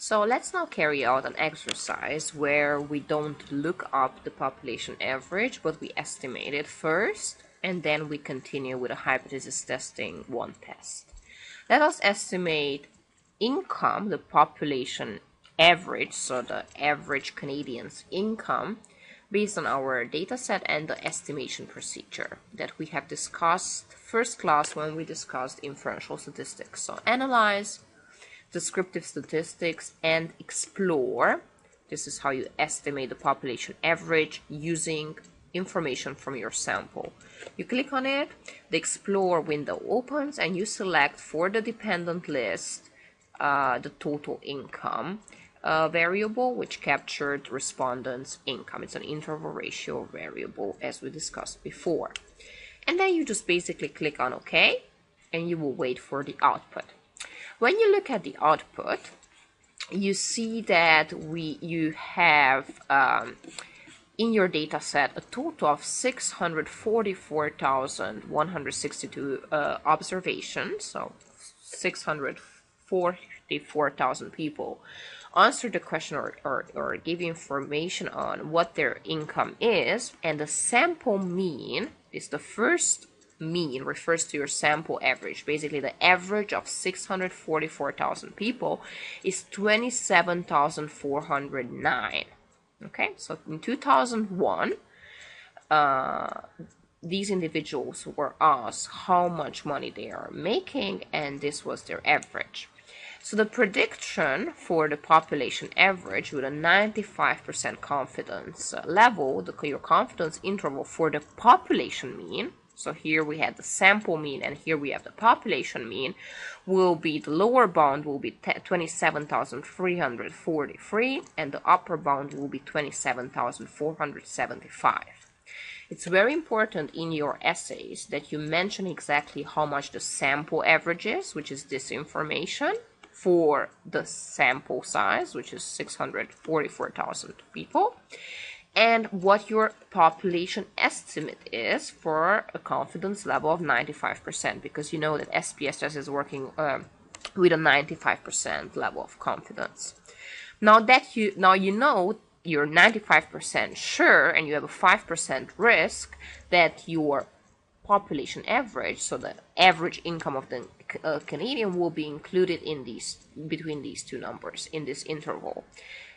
So let's now carry out an exercise where we don't look up the population average, but we estimate it first, and then we continue with a hypothesis testing one test. Let us estimate income, the population average, so the average Canadian's income, based on our data set and the estimation procedure that we have discussed first class when we discussed inferential statistics. So analyze, descriptive statistics, and explore. This is how you estimate the population average using information from your sample. You click on it, the explore window opens, and you select for the dependent list the total income variable, which captured respondents' income. It's an interval ratio variable, as we discussed before. And then you just basically click on OK, and you will wait for the output. When you look at the output, you see that you have in your data set a total of 644,162 observations, so 644,000 people answer the question or give information on what their income is, and the sample mean is the first mean refers to your sample average. Basically, the average of 644,000 people is 27,409. Okay, so in 2001, these individuals were asked how much money they are making, and this was their average. So the prediction for the population average with a 95% confidence level, your confidence interval for the population mean, so here we had the sample mean and here we have the population mean, will be, the lower bound will be 27,343 and the upper bound will be 27,475. It's very important in your essays that you mention exactly how much the sample average is, which is this information, for the sample size, which is 644,000 people, and what your population estimate is for a confidence level of 95%, because you know that SPSS is working with a 95% level of confidence. Now you know you're 95% sure and you have a 5% risk that your population average, so the average income of the Canadian, will be included in between these two numbers in this interval.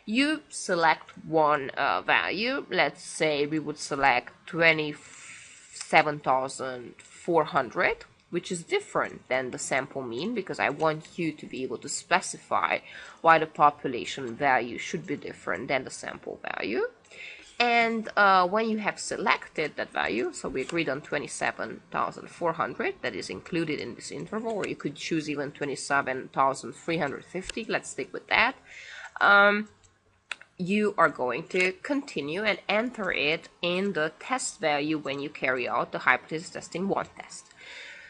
You select one value. Let's say we would select 27,400, which is different than the sample mean, because I want you to be able to specify why the population value should be different than the sample value. And when you have selected that value, so we agreed on 27,400, that is included in this interval, or you could choose even 27,350, let's stick with that. You are going to continue and enter it in the test value when you carry out the hypothesis testing one test.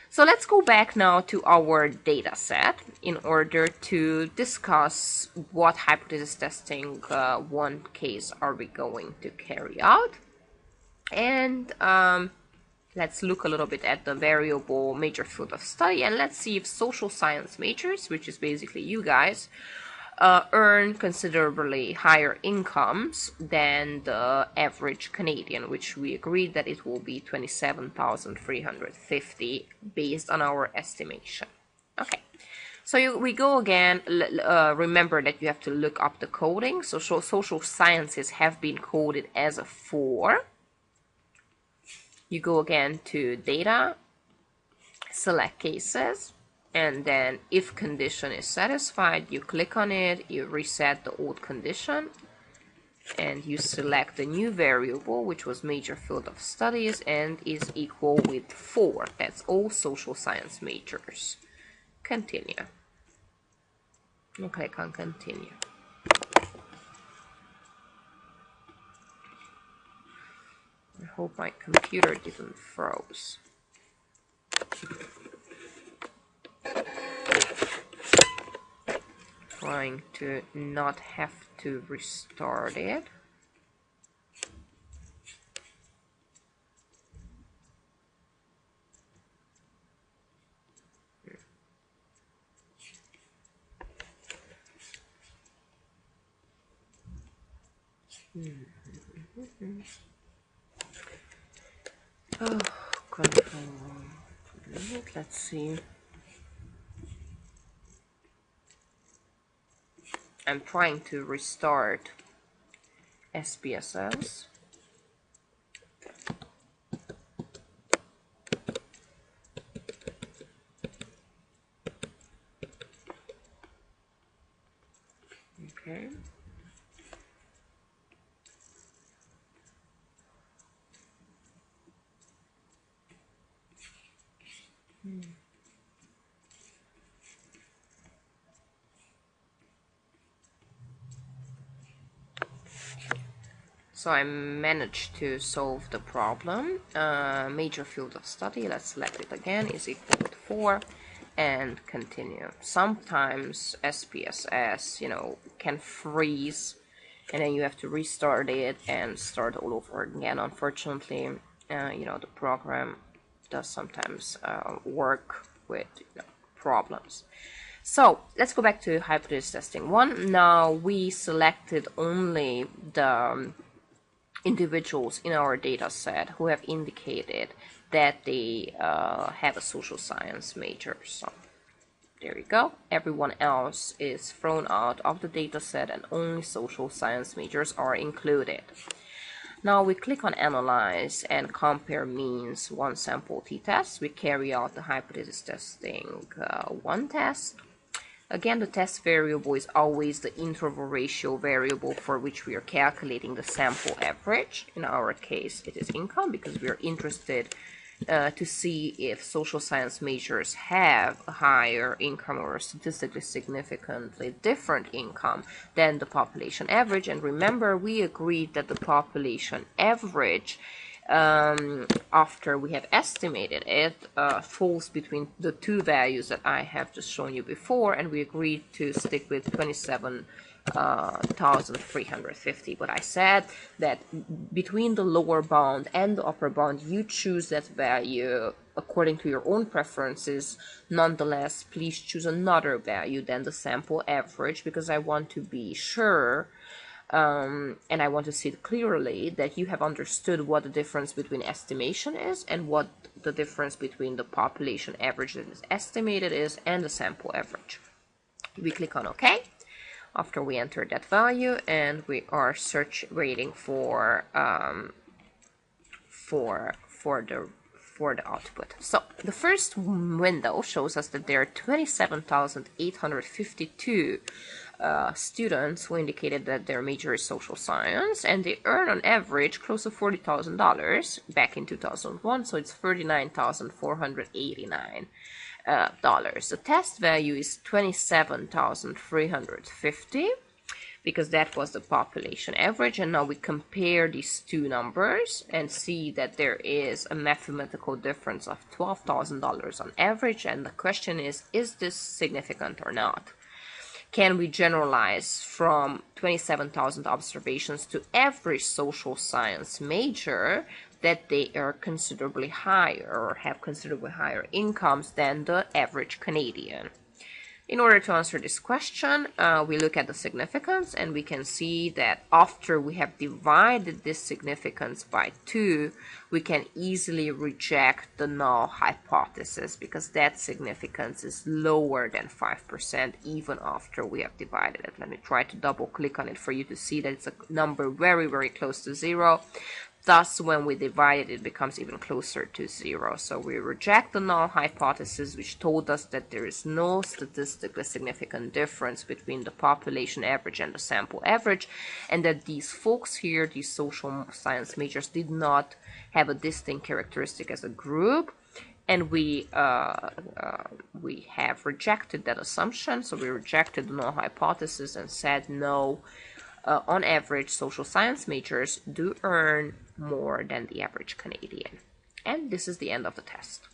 So let's go back now to our data set in order to discuss what hypothesis testing one case are we going to carry out. And let's look a little bit at the variable major field of study, and let's see if social science majors, which is basically you guys, earn considerably higher incomes than the average Canadian, which we agreed that it will be 27,350 based on our estimation. Okay, so we go again. Remember that you have to look up the coding. So social sciences have been coded as a 4. You go again to data, select cases, and then if condition is satisfied, you click on it, you reset the old condition, and you select the new variable, which was major field of studies and is equal with 4. That's all social science majors. Continue. You click on continue. I hope my computer didn't froze. Trying to not have to restart it. Oh, control. Let's see. I'm trying to restart SPSS. Okay. So I managed to solve the problem. Major field of study, let's select it again, is equal to 4 and continue. Sometimes SPSS, can freeze and then you have to restart it and start all over again. Unfortunately, the program does sometimes work with problems. So let's go back to hypothesis testing 1. Now we selected only the individuals in our data set who have indicated that they have a social science major. So there you go. Everyone else is thrown out of the data set and only social science majors are included. Now we click on Analyze and Compare Means One Sample T-Test. We carry out the hypothesis testing 1 test. Again, the test variable is always the interval ratio variable for which we are calculating the sample average. In our case, it is income because we are interested to see if social science majors have a higher income or a statistically significantly different income than the population average. And remember, we agreed that the population average, after we have estimated it, falls between the two values that I have just shown you before, and we agreed to stick with 27,350. But I said that between the lower bound and the upper bound, you choose that value according to your own preferences. Nonetheless, please choose another value than the sample average, because I want to be sure and I want to see it clearly that you have understood what the difference between estimation is and what the difference between the population average that is estimated is and the sample average. We click on OK after we enter that value, and we are waiting for the output. So the first window shows us that there are 27,852 students who indicated that their major is social science, and they earn on average close to $40,000 back in 2001, so it's $39,489. The test value is 27,350 because that was the population average, and now we compare these two numbers and see that there is a mathematical difference of $12,000 on average, and the question is this significant or not? Can we generalize from 27,000 observations to every social science major that they are considerably higher or have considerably higher incomes than the average Canadian? In order to answer this question, we look at the significance, and we can see that after we have divided this significance by 2, we can easily reject the null hypothesis because that significance is lower than 5% even after we have divided it. Let me try to double click on it for you to see that it's a number very, very close to 0. Thus, when we divide it, it becomes even closer to 0. So we reject the null hypothesis, which told us that there is no statistically significant difference between the population average and the sample average, and that these folks here, these social science majors, did not have a distinct characteristic as a group. And we have rejected that assumption. So we rejected the null hypothesis and said no. On average, social science majors do earn more than the average Canadian. And this is the end of the test.